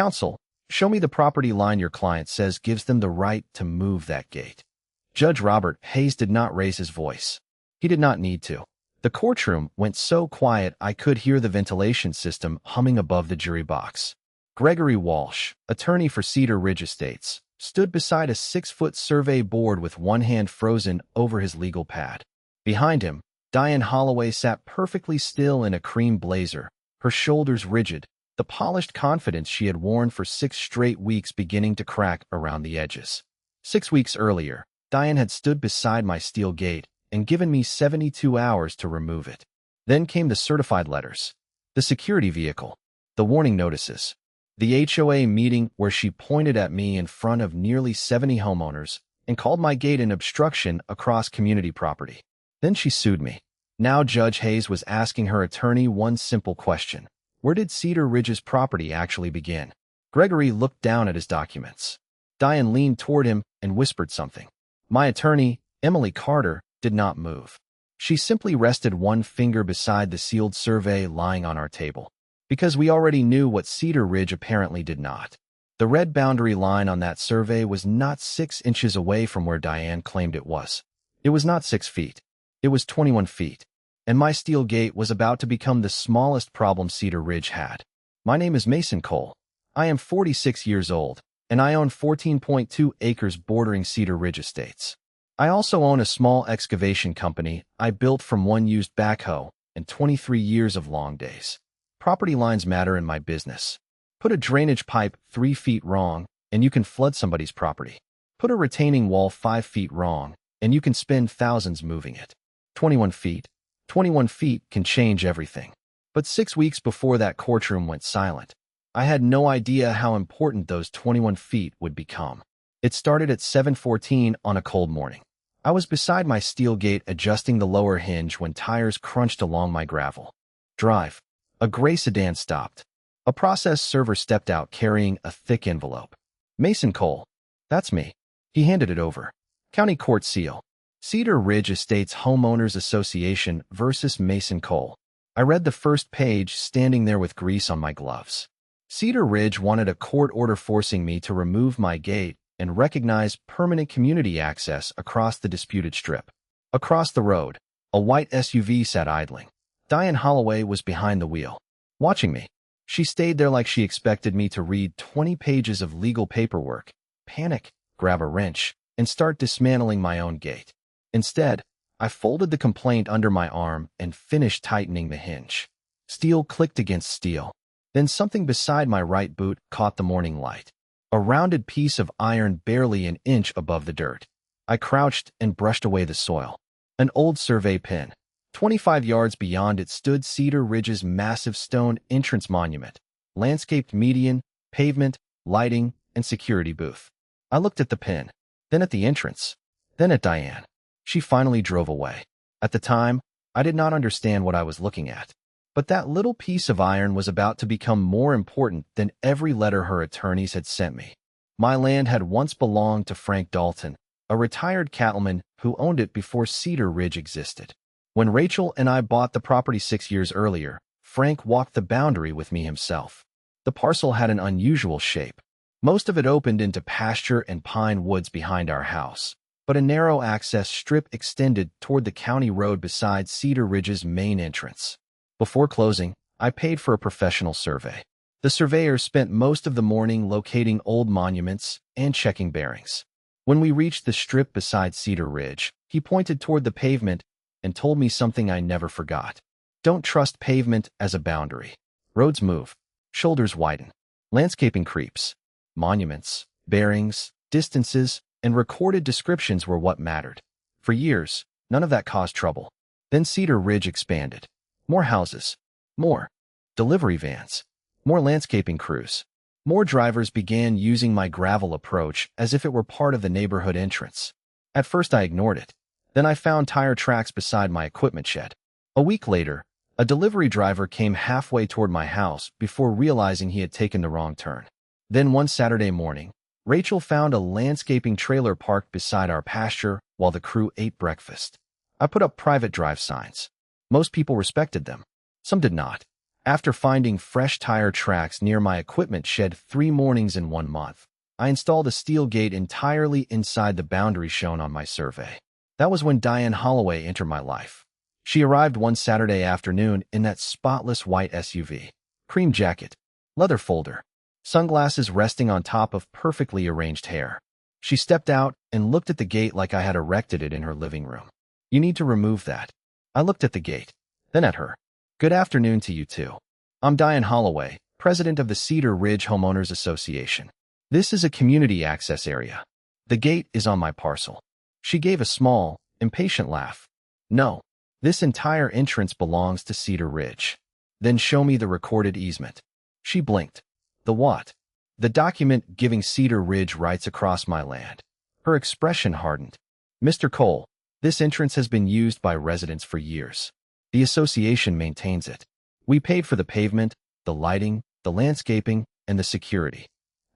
Counsel, show me the property line your client says gives them the right to move that gate. Judge Robert Hayes did not raise his voice. He did not need to. The courtroom went so quiet I could hear the ventilation system humming above the jury box. Gregory Walsh, attorney for Cedar Ridge Estates, stood beside a 6-foot survey board with one hand frozen over his legal pad. Behind him, Diane Holloway sat perfectly still in a cream blazer, her shoulders rigid, the polished confidence she had worn for 6 straight weeks beginning to crack around the edges. 6 weeks earlier, Diane had stood beside my steel gate and given me 72 hours to remove it. Then came the certified letters, the security vehicle, the warning notices, the HOA meeting where she pointed at me in front of nearly 70 homeowners and called my gate an obstruction across community property. Then she sued me. Now Judge Hayes was asking her attorney one simple question. Where did Cedar Ridge's property actually begin? Gregory looked down at his documents. Diane leaned toward him and whispered something. My attorney, Emily Carter, did not move. She simply rested one finger beside the sealed survey lying on our table. Because we already knew what Cedar Ridge apparently did not. The red boundary line on that survey was not 6 inches away from where Diane claimed it was. It was not 6 feet. It was 21 feet. And my steel gate was about to become the smallest problem Cedar Ridge had. My name is Mason Cole. I am 46 years old, and I own 14.2 acres bordering Cedar Ridge Estates. I also own a small excavation company I built from one used backhoe and 23 years of long days. Property lines matter in my business. Put a drainage pipe 3 feet wrong, and you can flood somebody's property. Put a retaining wall 5 feet wrong, and you can spend thousands moving it. 21 feet. 21 feet can change everything. But 6 weeks before that courtroom went silent, I had no idea how important those 21 feet would become. It started at 7:14 on a cold morning. I was beside my steel gate adjusting the lower hinge when tires crunched along my gravel drive. A gray sedan stopped. A process server stepped out carrying a thick envelope. Mason Cole. That's me. He handed it over. County Court seal. Cedar Ridge Estates Homeowners Association versus Mason Cole. I read the first page standing there with grease on my gloves. Cedar Ridge wanted a court order forcing me to remove my gate and recognize permanent community access across the disputed strip. Across the road, a white SUV sat idling. Diane Holloway was behind the wheel, watching me. She stayed there like she expected me to read 20 pages of legal paperwork, panic, grab a wrench, and start dismantling my own gate. Instead, I folded the complaint under my arm and finished tightening the hinge. Steel clicked against steel. Then something beside my right boot caught the morning light. A rounded piece of iron barely an inch above the dirt. I crouched and brushed away the soil. An old survey pin. 25 yards beyond it stood Cedar Ridge's massive stone entrance monument, landscaped median, pavement, lighting, and security booth. I looked at the pin, then at the entrance, then at Diane. She finally drove away. At the time, I did not understand what I was looking at. But that little piece of iron was about to become more important than every letter her attorneys had sent me. My land had once belonged to Frank Dalton, a retired cattleman who owned it before Cedar Ridge existed. When Rachel and I bought the property 6 years earlier, Frank walked the boundary with me himself. The parcel had an unusual shape. Most of it opened into pasture and pine woods behind our house, but a narrow access strip extended toward the county road beside Cedar Ridge's main entrance. Before closing, I paid for a professional survey. The surveyor spent most of the morning locating old monuments and checking bearings. When we reached the strip beside Cedar Ridge, he pointed toward the pavement and told me something I never forgot. Don't trust pavement as a boundary. Roads move. Shoulders widen. Landscaping creeps. Monuments, bearings, distances, and recorded descriptions were what mattered. For years, none of that caused trouble. Then Cedar Ridge expanded. More houses. More delivery vans. More landscaping crews. More drivers began using my gravel approach as if it were part of the neighborhood entrance. At first I ignored it. Then I found tire tracks beside my equipment shed. A week later, a delivery driver came halfway toward my house before realizing he had taken the wrong turn. Then one Saturday morning, Rachel found a landscaping trailer parked beside our pasture while the crew ate breakfast. I put up private drive signs. Most people respected them. Some did not. After finding fresh tire tracks near my equipment shed 3 mornings in 1 month, I installed a steel gate entirely inside the boundary shown on my survey. That was when Diane Holloway entered my life. She arrived one Saturday afternoon in that spotless white SUV. Cream jacket, leather folder, sunglasses resting on top of perfectly arranged hair. She stepped out and looked at the gate like I had erected it in her living room. "You need to remove that." I looked at the gate, then at her. "Good afternoon to you too. I'm Diane Holloway, president of the Cedar Ridge Homeowners Association. This is a community access area. The gate is on my parcel." She gave a small, impatient laugh. "No, this entire entrance belongs to Cedar Ridge." "Then show me the recorded easement." She blinked. "The what?" "The document giving Cedar Ridge rights across my land." Her expression hardened. "Mr. Cole, this entrance has been used by residents for years. The association maintains it. We paid for the pavement, the lighting, the landscaping, and the security."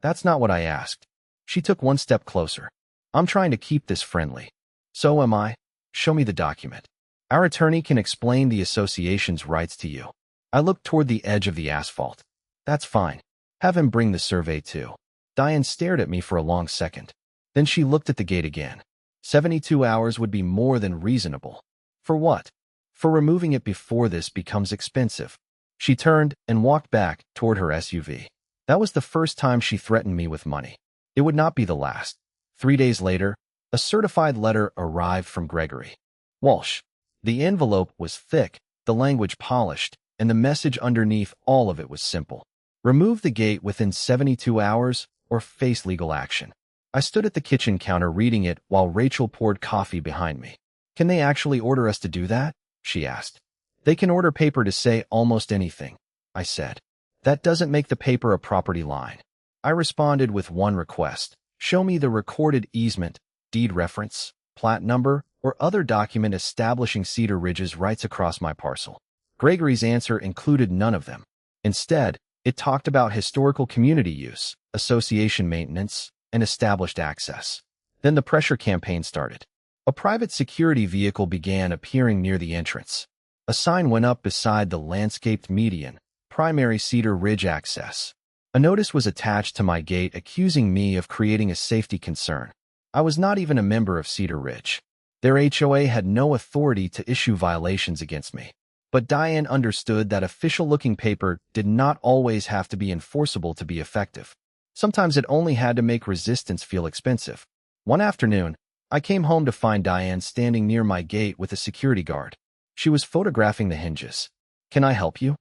"That's not what I asked." She took one step closer. "I'm trying to keep this friendly." "So am I. Show me the document. Our attorney can explain the association's rights to you." I looked toward the edge of the asphalt. "That's fine. Have him bring the survey too." Diane stared at me for a long second. Then she looked at the gate again. 72 hours would be more than reasonable. "For what?" "For removing it before this becomes expensive." She turned and walked back toward her SUV. That was the first time she threatened me with money. It would not be the last. 3 days later, a certified letter arrived from Gregory Walsh. The envelope was thick, the language polished, and the message underneath all of it was simple. Remove the gate within 72 hours or face legal action. I stood at the kitchen counter reading it while Rachel poured coffee behind me. "Can they actually order us to do that?" she asked. "They can order paper to say almost anything," I said. "That doesn't make the paper a property line." I responded with one request. "Show me the recorded easement, deed reference, plat number, or other document establishing Cedar Ridge's rights across my parcel." Gregory's answer included none of them. Instead, it talked about historical community use, association maintenance, and established access. Then the pressure campaign started. A private security vehicle began appearing near the entrance. A sign went up beside the landscaped median, "Primary Cedar Ridge Access." A notice was attached to my gate accusing me of creating a safety concern. I was not even a member of Cedar Ridge. Their HOA had no authority to issue violations against me. But Diane understood that official-looking paper did not always have to be enforceable to be effective. Sometimes it only had to make resistance feel expensive. One afternoon, I came home to find Diane standing near my gate with a security guard. She was photographing the hinges. "Can I help you?"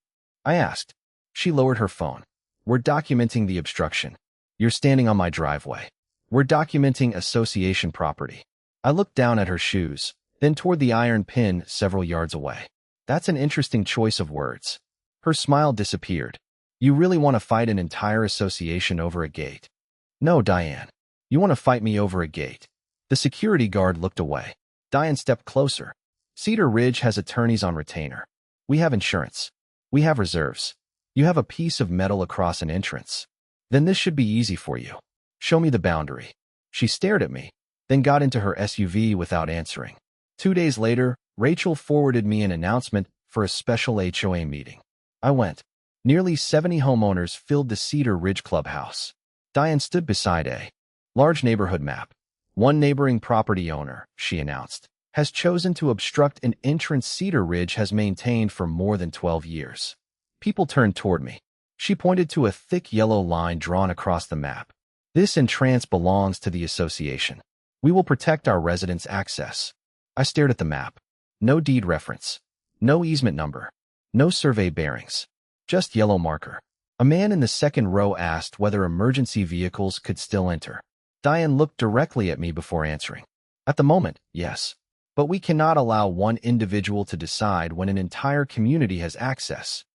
I asked. She lowered her phone. "We're documenting the obstruction. You're standing on my driveway. We're documenting association property." I looked down at her shoes, then toward the iron pin several yards away. "That's an interesting choice of words." Her smile disappeared. "You really want to fight an entire association over a gate?" "No, Diane. You want to fight me over a gate." The security guard looked away. Diane stepped closer. "Cedar Ridge has attorneys on retainer. We have insurance. We have reserves. You have a piece of metal across an entrance. Then this should be easy for you. Show me the boundary." She stared at me, then got into her SUV without answering. 2 days later, Rachel forwarded me an announcement for a special HOA meeting. I went. Nearly 70 homeowners filled the Cedar Ridge clubhouse. Diane stood beside a large neighborhood map. "One neighboring property owner," she announced, "has chosen to obstruct an entrance Cedar Ridge has maintained for more than 12 years. People turned toward me. She pointed to a thick yellow line drawn across the map. "This entrance belongs to the association. We will protect our residents' access." I stared at the map. No deed reference. No easement number. No survey bearings. Just yellow marker. A man in the second row asked whether emergency vehicles could still enter. Diane looked directly at me before answering. "At the moment, yes. But we cannot allow one individual to decide when an entire community has access."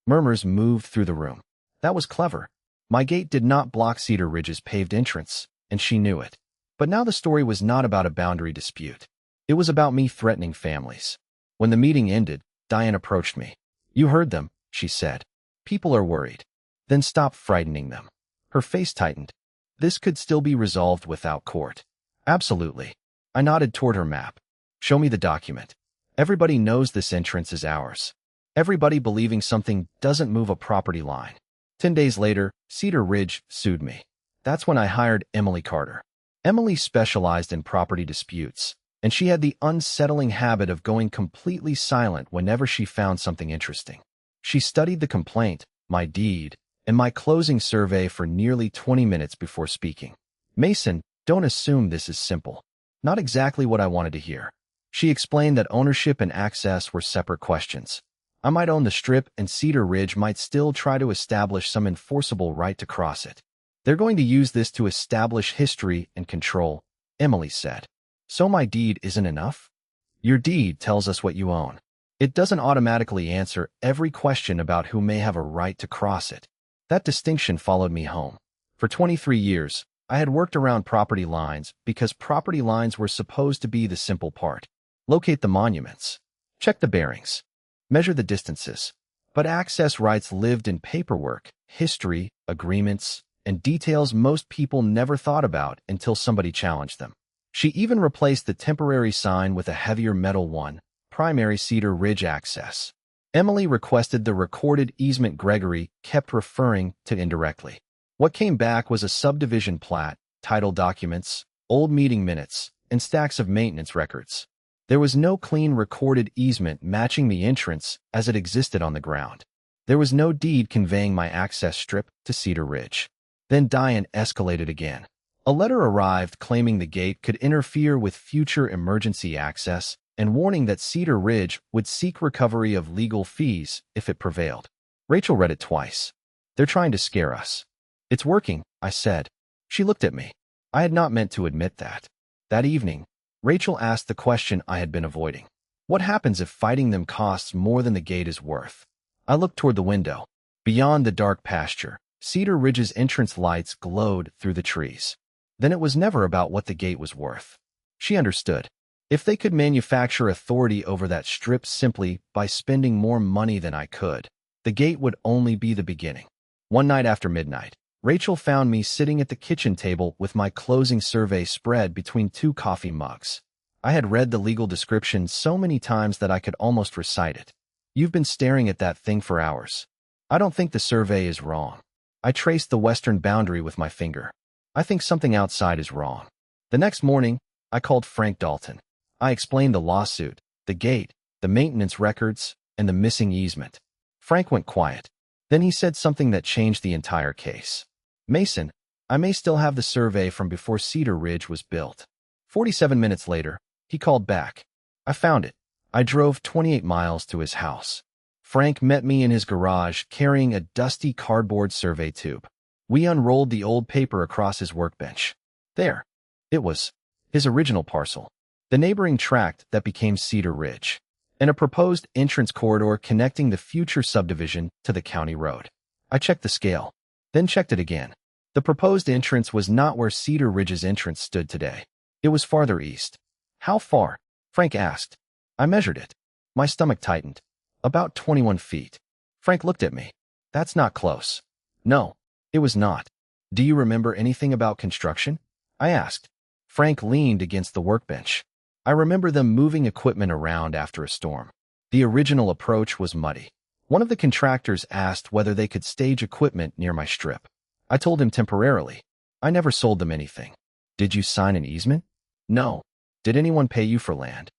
Murmurs moved through the room. That was clever. My gate did not block Cedar Ridge's paved entrance, and she knew it. But now the story was not about a boundary dispute. It was about me threatening families. When the meeting ended, Diane approached me. "You heard them," she said. "People are worried. Then stop frightening them." Her face tightened. "This could still be resolved without court." "Absolutely." I nodded toward her map. "Show me the document. Everybody knows this entrance is ours." Everybody believing something doesn't move a property line. 10 days later, Cedar Ridge sued me. That's when I hired Emily Carter. Emily specialized in property disputes, and she had the unsettling habit of going completely silent whenever she found something interesting. She studied the complaint, my deed, and my closing survey for nearly 20 minutes before speaking. Mason, don't assume this is simple. Not exactly what I wanted to hear. She explained that ownership and access were separate questions. I might own the strip and Cedar Ridge might still try to establish some enforceable right to cross it. They're going to use this to establish history and control, Emily said. So my deed isn't enough? Your deed tells us what you own. It doesn't automatically answer every question about who may have a right to cross it. That distinction followed me home. For 23 years, I had worked around property lines because property lines were supposed to be the simple part. Locate the monuments. Check the bearings. Measure the distances. But access rights lived in paperwork, history, agreements, and details most people never thought about until somebody challenged them. She even replaced the temporary sign with a heavier metal one, primary Cedar Ridge access. Emily requested the recorded easement Gregory kept referring to indirectly. What came back was a subdivision plat, title documents, old meeting minutes, and stacks of maintenance records. There was no clean recorded easement matching the entrance as it existed on the ground. There was no deed conveying my access strip to Cedar Ridge. Then Diane escalated again. A letter arrived claiming the gate could interfere with future emergency access and warning that Cedar Ridge would seek recovery of legal fees if it prevailed. Rachel read it twice. They're trying to scare us. It's working, I said. She looked at me. I had not meant to admit that. That evening, Rachel asked the question I had been avoiding. What happens if fighting them costs more than the gate is worth? I looked toward the window. Beyond the dark pasture, Cedar Ridge's entrance lights glowed through the trees. Then it was never about what the gate was worth. She understood. If they could manufacture authority over that strip simply by spending more money than I could, the gate would only be the beginning. One night after midnight, Rachel found me sitting at the kitchen table with my closing survey spread between two coffee mugs. I had read the legal description so many times that I could almost recite it. You've been staring at that thing for hours. I don't think the survey is wrong. I traced the western boundary with my finger. I think something outside is wrong. The next morning, I called Frank Dalton. I explained the lawsuit, the gate, the maintenance records, and the missing easement. Frank went quiet. Then he said something that changed the entire case. Mason, I may still have the survey from before Cedar Ridge was built. 47 minutes later, he called back. I found it. I drove 28 miles to his house. Frank met me in his garage carrying a dusty cardboard survey tube. We unrolled the old paper across his workbench. There. It was. His original parcel. The neighboring tract that became Cedar Ridge. And a proposed entrance corridor connecting the future subdivision to the county road. I checked the scale, then checked it again. The proposed entrance was not where Cedar Ridge's entrance stood today. It was farther east. How far? Frank asked. I measured it. My stomach tightened. About 21 feet. Frank looked at me. That's not close. No, it was not. Do you remember anything about construction? I asked. Frank leaned against the workbench. I remember them moving equipment around after a storm. The original approach was muddy. One of the contractors asked whether they could stage equipment near my strip. I told him temporarily. I never sold them anything. Did you sign an easement? No. Did anyone pay you for land?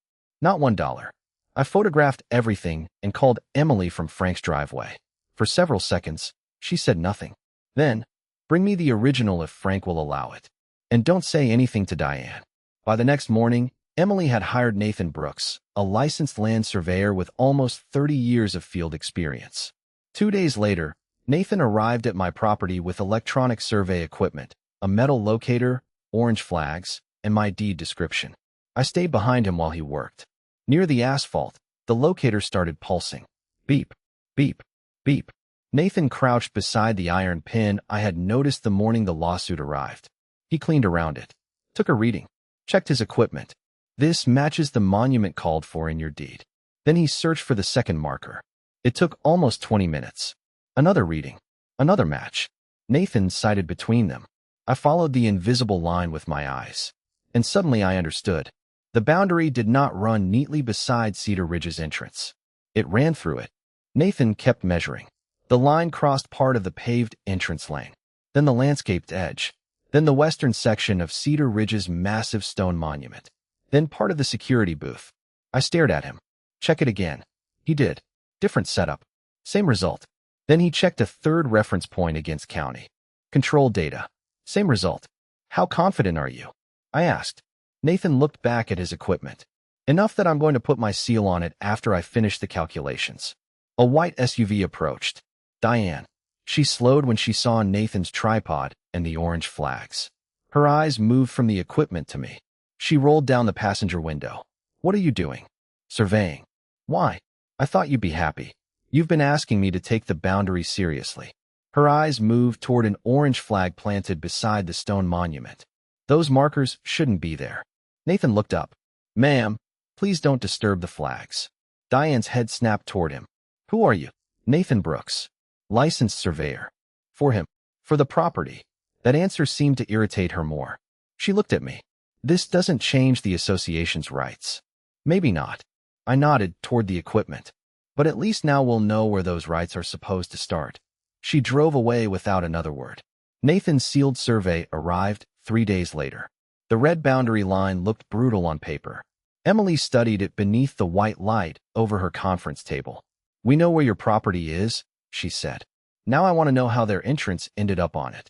Not $1. I photographed everything and called Emily from Frank's driveway. For several seconds, she said nothing. Then, bring me the original if Frank will allow it. And don't say anything to Diane. By the next morning, Emily had hired Nathan Brooks, a licensed land surveyor with almost 30 years of field experience. 2 days later, Nathan arrived at my property with electronic survey equipment, a metal locator, orange flags, and my deed description. I stayed behind him while he worked. Near the asphalt, the locator started pulsing. Beep, beep, beep. Nathan crouched beside the iron pin I had noticed the morning the lawsuit arrived. He cleaned around it, took a reading, checked his equipment. This matches the monument called for in your deed. Then he searched for the second marker. It took almost 20 minutes. Another reading, another match. Nathan sighted between them. I followed the invisible line with my eyes. And suddenly I understood. The boundary did not run neatly beside Cedar Ridge's entrance. It ran through it. Nathan kept measuring. The line crossed part of the paved entrance lane, then the landscaped edge, then the western section of Cedar Ridge's massive stone monument, then part of the security booth. I stared at him. Check it again. He did. Different setup. Same result. Then he checked a third reference point against county control data. Same result. How confident are you? I asked. Nathan looked back at his equipment. Enough that I'm going to put my seal on it after I finish the calculations. A white SUV approached. Diane. She slowed when she saw Nathan's tripod and the orange flags. Her eyes moved from the equipment to me. She rolled down the passenger window. What are you doing? Surveying. Why? I thought you'd be happy. You've been asking me to take the boundary seriously. Her eyes moved toward an orange flag planted beside the stone monument. Those markers shouldn't be there. Nathan looked up. Ma'am, please don't disturb the flags. Diane's head snapped toward him. Who are you? Nathan Brooks. Licensed surveyor. For him. For the property. That answer seemed to irritate her more. She looked at me. This doesn't change the association's rights. Maybe not. I nodded toward the equipment. But at least now we'll know where those rights are supposed to start. She drove away without another word. Nathan's sealed survey arrived 3 days later. The red boundary line looked brutal on paper. Emily studied it beneath the white light over her conference table. We know where your property is, she said. Now I want to know how their entrance ended up on it.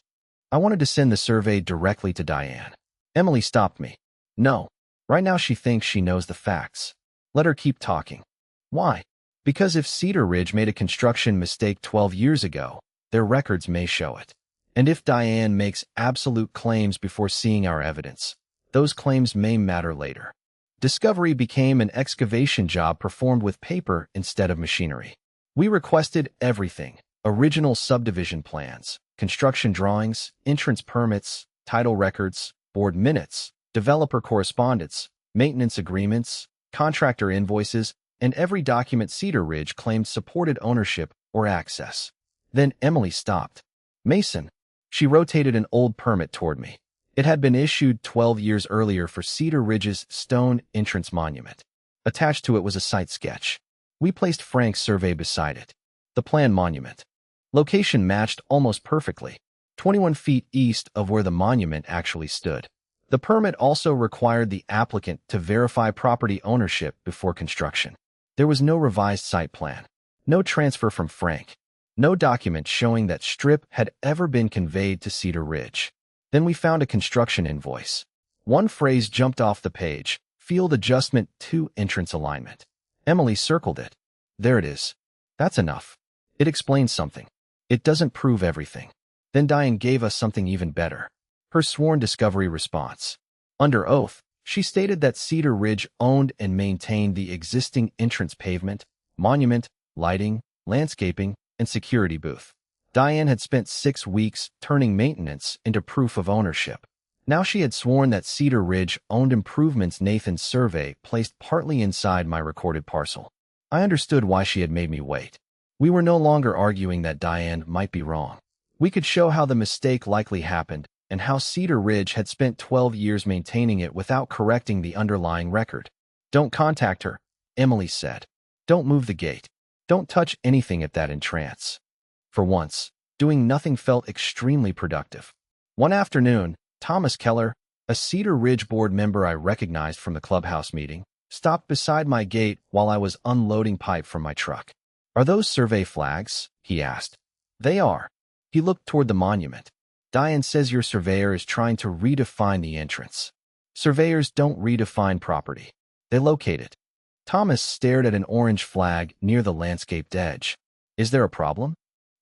I wanted to send the survey directly to Diane. Emily stopped me. No. Right now she thinks she knows the facts. Let her keep talking. Why? Because if Cedar Ridge made a construction mistake 12 years ago, their records may show it. And if Diane makes absolute claims before seeing our evidence, those claims may matter later. Discovery became an excavation job performed with paper instead of machinery. We requested everything: original subdivision plans, construction drawings, entrance permits, title records, board minutes, developer correspondence, maintenance agreements, contractor invoices, and every document Cedar Ridge claimed supported ownership or access. Then Emily stopped. Mason. She rotated an old permit toward me. It had been issued 12 years earlier for Cedar Ridge's stone entrance monument. Attached to it was a site sketch. We placed Frank's survey beside it. The planned monument. Location matched almost perfectly, 21 feet east of where the monument actually stood. The permit also required the applicant to verify property ownership before construction. There was no revised site plan, no transfer from Frank, no document showing that strip had ever been conveyed to Cedar Ridge. Then we found a construction invoice. One phrase jumped off the page: Field Adjustment to Entrance Alignment. Emily circled it. There it is. That's enough. It explains something. It doesn't prove everything. Then Diane gave us something even better. Her sworn discovery response. Under oath, she stated that Cedar Ridge owned and maintained the existing entrance pavement, monument, lighting, landscaping, and security booth. Diane had spent 6 weeks turning maintenance into proof of ownership. Now she had sworn that Cedar Ridge owned improvements Nathan's survey placed partly inside my recorded parcel. I understood why she had made me wait. We were no longer arguing that Diane might be wrong. We could show how the mistake likely happened and how Cedar Ridge had spent 12 years maintaining it without correcting the underlying record. Don't contact her, Emily said. Don't move the gate. Don't touch anything at that entrance. For once, doing nothing felt extremely productive. One afternoon, Thomas Keller, a Cedar Ridge board member I recognized from the clubhouse meeting, stopped beside my gate while I was unloading pipe from my truck. Are those survey flags? He asked. They are. He looked toward the monument. Diane says your surveyor is trying to redefine the entrance. Surveyors don't redefine property. They locate it. Thomas stared at an orange flag near the landscaped edge. Is there a problem?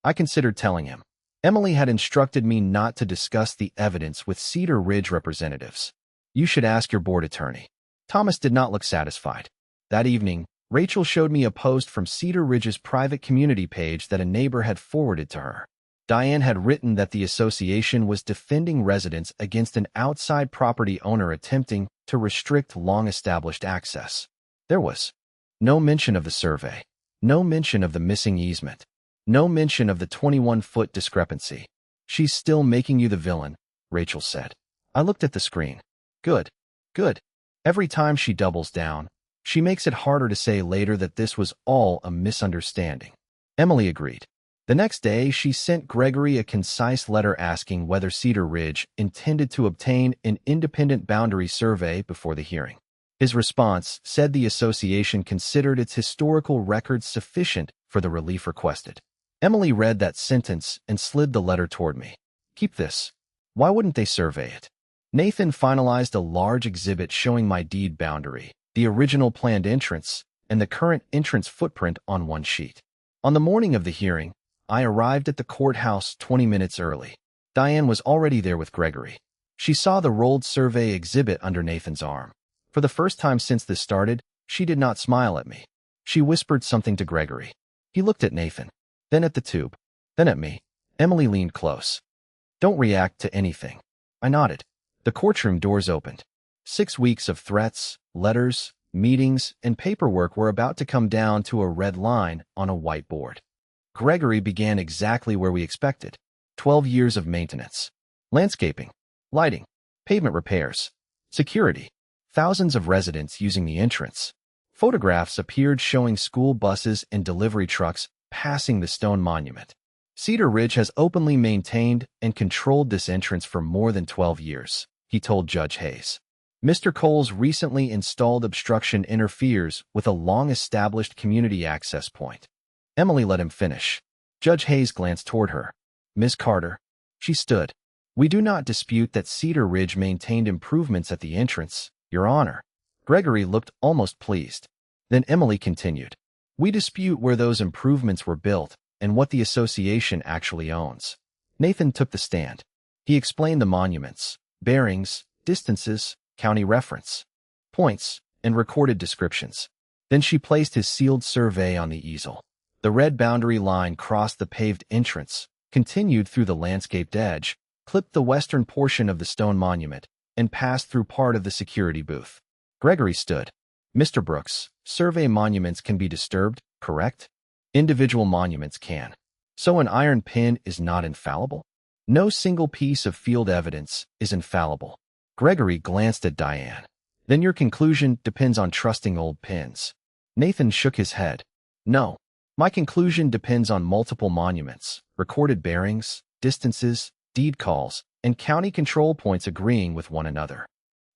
I considered telling him. Emily had instructed me not to discuss the evidence with Cedar Ridge representatives. You should ask your board attorney. Thomas did not look satisfied. That evening, Rachel showed me a post from Cedar Ridge's private community page that a neighbor had forwarded to her. Diane had written that the association was defending residents against an outside property owner attempting to restrict long-established access. There was no mention of the survey, no mention of the missing easement, no mention of the 21-foot discrepancy. She's still making you the villain, Rachel said. I looked at the screen. Good. Good. Every time she doubles down, she makes it harder to say later that this was all a misunderstanding. Emily agreed. The next day, she sent Gregory a concise letter asking whether Cedar Ridge intended to obtain an independent boundary survey before the hearing. His response said the association considered its historical records sufficient for the relief requested. Emily read that sentence and slid the letter toward me. Keep this. Why wouldn't they survey it? Nathan finalized a large exhibit showing my deed boundary, the original planned entrance, and the current entrance footprint on one sheet. On the morning of the hearing, I arrived at the courthouse 20 minutes early. Diane was already there with Gregory. She saw the rolled survey exhibit under Nathan's arm. For the first time since this started, she did not smile at me. She whispered something to Gregory. He looked at Nathan, then at the tube, then at me. Emily leaned close. Don't react to anything. I nodded. The courtroom doors opened. 6 weeks of threats, letters, meetings, and paperwork were about to come down to a red line on a whiteboard. Gregory began exactly where we expected. 12 years of maintenance. Landscaping, lighting, pavement repairs, security, thousands of residents using the entrance. Photographs appeared showing school buses and delivery trucks passing the stone monument. Cedar Ridge has openly maintained and controlled this entrance for more than 12 years, he told Judge Hayes. Mr. Cole's recently installed obstruction interferes with a long-established community access point. Emily let him finish. Judge Hayes glanced toward her. Ms. Carter. She stood. We do not dispute that Cedar Ridge maintained improvements at the entrance, Your Honor. Gregory looked almost pleased. Then Emily continued. We dispute where those improvements were built and what the association actually owns. Nathan took the stand. He explained the monuments, bearings, distances, county reference, points, and recorded descriptions. Then she placed his sealed survey on the easel. The red boundary line crossed the paved entrance, continued through the landscaped edge, clipped the western portion of the stone monument, and passed through part of the security booth. Gregory stood. Mr. Brooks, survey monuments can be disturbed, correct? Individual monuments can. So an iron pin is not infallible? No single piece of field evidence is infallible. Gregory glanced at Diane. Then your conclusion depends on trusting old pins. Nathan shook his head. No. My conclusion depends on multiple monuments, recorded bearings, distances, deed calls, and county control points agreeing with one another.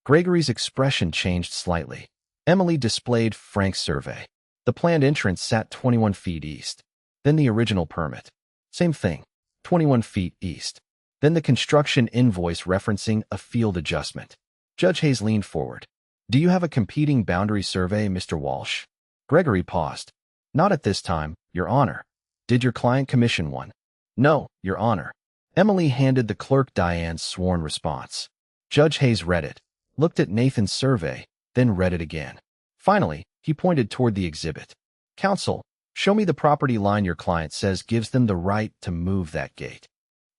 Gregory's expression changed slightly. Emily displayed Frank's survey. The planned entrance sat 21 feet east. Then the original permit. Same thing, 21 feet east. Then the construction invoice referencing a field adjustment. Judge Hayes leaned forward. Do you have a competing boundary survey, Mr. Walsh? Gregory paused. Not at this time, Your Honor. Did your client commission one? No, Your Honor. Emily handed the clerk Diane's sworn response. Judge Hayes read it, looked at Nathan's survey, then read it again. Finally, he pointed toward the exhibit. Counsel, show me the property line your client says gives them the right to move that gate.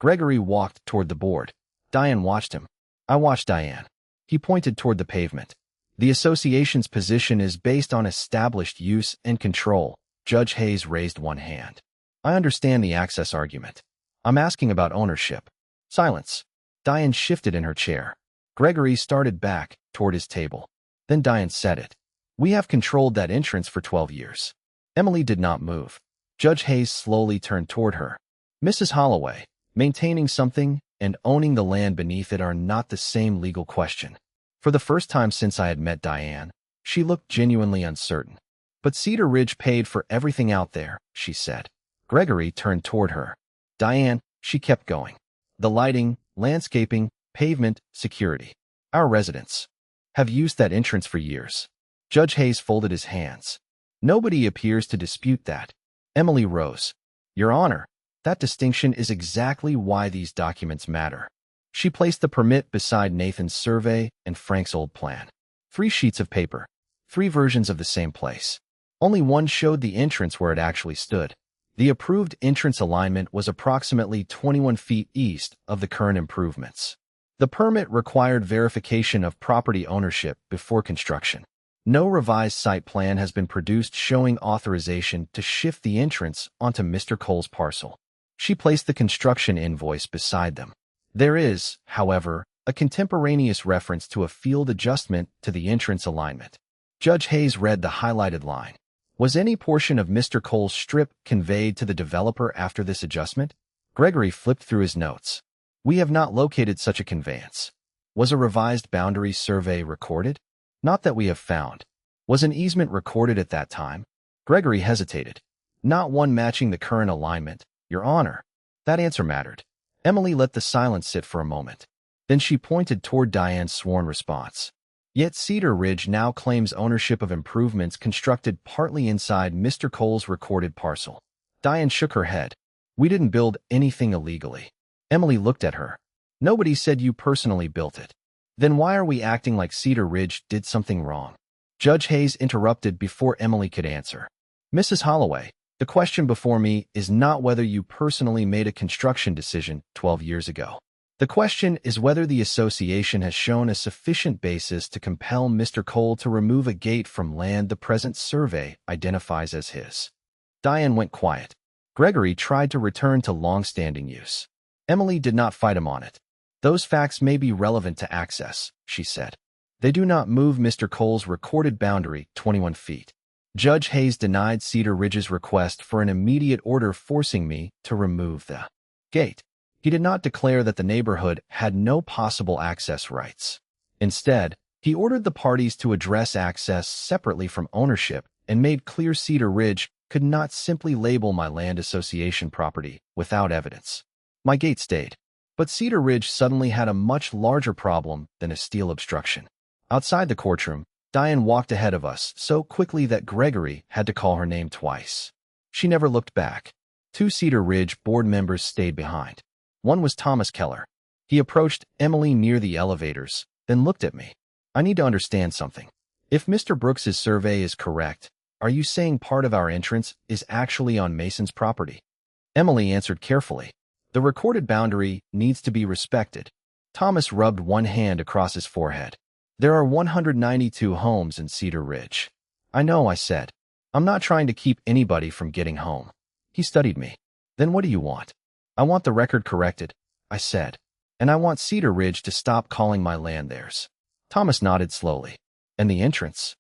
Gregory walked toward the board. Diane watched him. I watched Diane. He pointed toward the pavement. The association's position is based on established use and control. Judge Hayes raised one hand. I understand the access argument. I'm asking about ownership. Silence. Diane shifted in her chair. Gregory started back toward his table. Then Diane said it. We have controlled that entrance for 12 years. Emily did not move. Judge Hayes slowly turned toward her. Mrs. Holloway, maintaining something and owning the land beneath it are not the same legal question. For the first time since I had met Diane, she looked genuinely uncertain. But Cedar Ridge paid for everything out there, she said. Gregory turned toward her. Diane, she kept going. The lighting, landscaping, pavement, security. Our residents have used that entrance for years. Judge Hayes folded his hands. Nobody appears to dispute that. Emily rose. Your Honor, that distinction is exactly why these documents matter. She placed the permit beside Nathan's survey and Frank's old plan. 3 sheets of paper. 3 versions of the same place. Only one showed the entrance where it actually stood. The approved entrance alignment was approximately 21 feet east of the current improvements. The permit required verification of property ownership before construction. No revised site plan has been produced showing authorization to shift the entrance onto Mr. Cole's parcel. She placed the construction invoice beside them. There is, however, a contemporaneous reference to a field adjustment to the entrance alignment. Judge Hayes read the highlighted line. Was any portion of Mr. Cole's strip conveyed to the developer after this adjustment? Gregory flipped through his notes. We have not located such a conveyance. Was a revised boundary survey recorded? Not that we have found. Was an easement recorded at that time? Gregory hesitated. Not one matching the current alignment, Your Honor. That answer mattered. Emily let the silence sit for a moment. Then she pointed toward Diane's sworn response. Yet Cedar Ridge now claims ownership of improvements constructed partly inside Mr. Cole's recorded parcel. Diane shook her head. We didn't build anything illegally. Emily looked at her. Nobody said you personally built it. Then why are we acting like Cedar Ridge did something wrong? Judge Hayes interrupted before Emily could answer. Mrs. Holloway, the question before me is not whether you personally made a construction decision 12 years ago. The question is whether the association has shown a sufficient basis to compel Mr. Cole to remove a gate from land the present survey identifies as his. Diane went quiet. Gregory tried to return to long-standing use. Emily did not fight him on it. Those facts may be relevant to access, she said. They do not move Mr. Cole's recorded boundary 21 feet. Judge Hayes denied Cedar Ridge's request for an immediate order forcing me to remove the gate. He did not declare that the neighborhood had no possible access rights. Instead, he ordered the parties to address access separately from ownership and made clear Cedar Ridge could not simply label my land association property without evidence. My gate stayed, but Cedar Ridge suddenly had a much larger problem than a steel obstruction. Outside the courtroom, Diane walked ahead of us so quickly that Gregory had to call her name twice. She never looked back. 2 Cedar Ridge board members stayed behind. One was Thomas Keller. He approached Emily near the elevators, then looked at me. I need to understand something. If Mr. Brooks's survey is correct, are you saying part of our entrance is actually on Mason's property? Emily answered carefully. The recorded boundary needs to be respected. Thomas rubbed one hand across his forehead. There are 192 homes in Cedar Ridge. I know, I said. I'm not trying to keep anybody from getting home. He studied me. Then what do you want? I want the record corrected, I said. And I want Cedar Ridge to stop calling my land theirs. Thomas nodded slowly. And the entrance?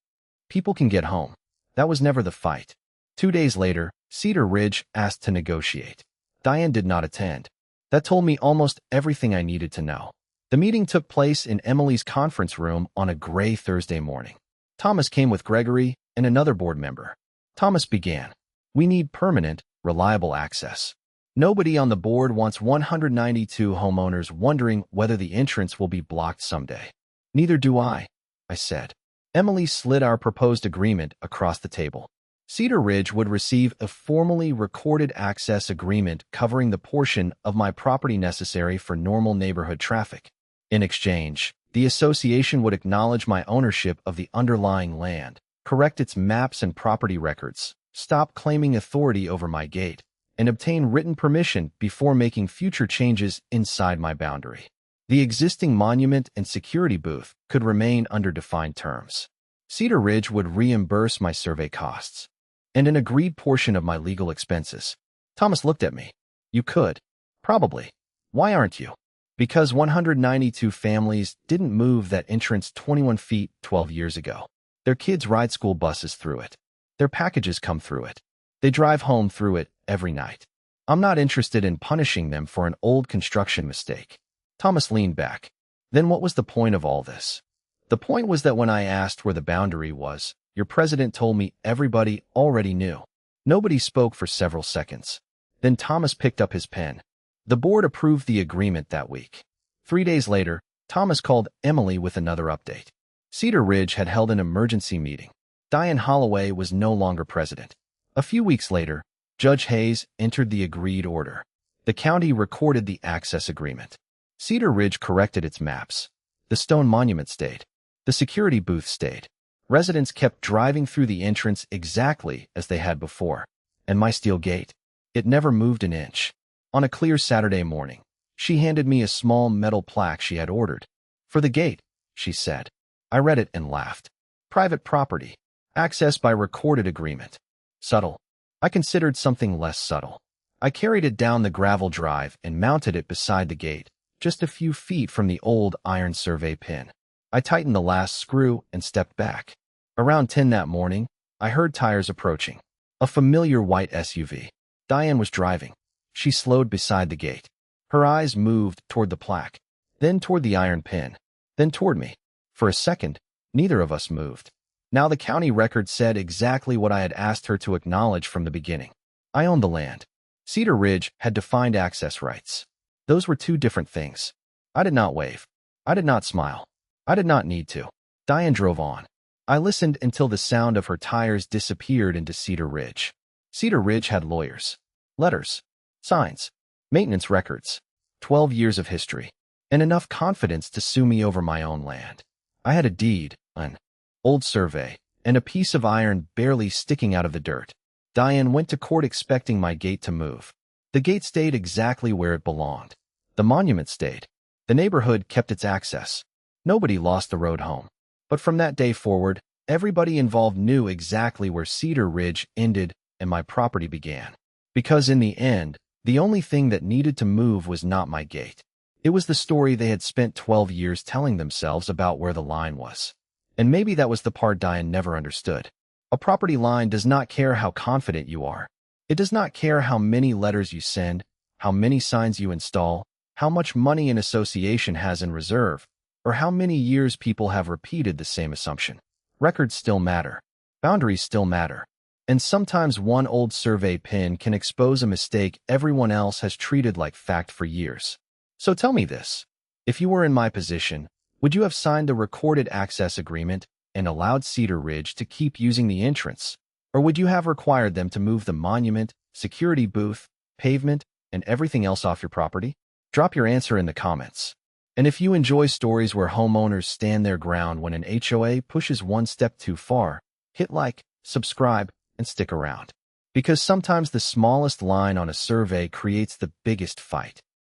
People can get home. That was never the fight. 2 days later, Cedar Ridge asked to negotiate. Diane did not attend. That told me almost everything I needed to know. The meeting took place in Emily's conference room on a gray Thursday morning. Thomas came with Gregory and another board member. Thomas began. We need permanent, reliable access. Nobody on the board wants 192 homeowners wondering whether the entrance will be blocked someday. Neither do I said. Emily slid our proposed agreement across the table. Cedar Ridge would receive a formally recorded access agreement covering the portion of my property necessary for normal neighborhood traffic. In exchange, the association would acknowledge my ownership of the underlying land, correct its maps and property records, stop claiming authority over my gate, and obtain written permission before making future changes inside my boundary. The existing monument and security booth could remain under defined terms. Cedar Ridge would reimburse my survey costs and an agreed portion of my legal expenses. Thomas looked at me. You could. Probably. Why aren't you? Because 192 families didn't move that entrance 21 feet 12 years ago. Their kids ride school buses through it. Their packages come through it. They drive home through it every night. I'm not interested in punishing them for an old construction mistake. Thomas leaned back. Then what was the point of all this? The point was that when I asked where the boundary was, your president told me everybody already knew. Nobody spoke for several seconds. Then Thomas picked up his pen. The board approved the agreement that week. 3 days later, Thomas called Emily with another update. Cedar Ridge had held an emergency meeting. Diane Holloway was no longer president. A few weeks later, Judge Hayes entered the agreed order. The county recorded the access agreement. Cedar Ridge corrected its maps. The stone monument stayed. The security booth stayed. Residents kept driving through the entrance exactly as they had before. And my steel gate? It never moved an inch. On a clear Saturday morning, she handed me a small metal plaque she had ordered. For the gate, she said. I read it and laughed. Private property. Access by recorded agreement. Subtle. I considered something less subtle. I carried it down the gravel drive and mounted it beside the gate, just a few feet from the old iron survey pin. I tightened the last screw and stepped back. Around 10 that morning, I heard tires approaching. A familiar white SUV. Diane was driving. She slowed beside the gate. Her eyes moved toward the plaque, then toward the iron pin, then toward me. For a second, neither of us moved. Now the county record said exactly what I had asked her to acknowledge from the beginning. I owned the land. Cedar Ridge had defined access rights. Those were two different things. I did not wave. I did not smile. I did not need to. Diane drove on. I listened until the sound of her tires disappeared into Cedar Ridge. Cedar Ridge had lawyers, letters, signs, maintenance records, 12 years of history, and enough confidence to sue me over my own land. I had a deed, an old survey, and a piece of iron barely sticking out of the dirt. Diane went to court expecting my gate to move. The gate stayed exactly where it belonged. The monument stayed. The neighborhood kept its access. Nobody lost the road home. But from that day forward, everybody involved knew exactly where Cedar Ridge ended and my property began. Because in the end, the only thing that needed to move was not my gate. It was the story they had spent 12 years telling themselves about where the line was. And maybe that was the part Diane never understood. A property line does not care how confident you are. It does not care how many letters you send, how many signs you install, how much money an association has in reserve, or how many years people have repeated the same assumption. Records still matter. Boundaries still matter. And sometimes one old survey pin can expose a mistake everyone else has treated like fact for years. So tell me this. If you were in my position, would you have signed a recorded access agreement and allowed Cedar Ridge to keep using the entrance? Or would you have required them to move the monument, security booth, pavement, and everything else off your property? Drop your answer in the comments. And if you enjoy stories where homeowners stand their ground when an HOA pushes one step too far, hit like, subscribe, and stick around. Because sometimes the smallest line on a survey creates the biggest fight.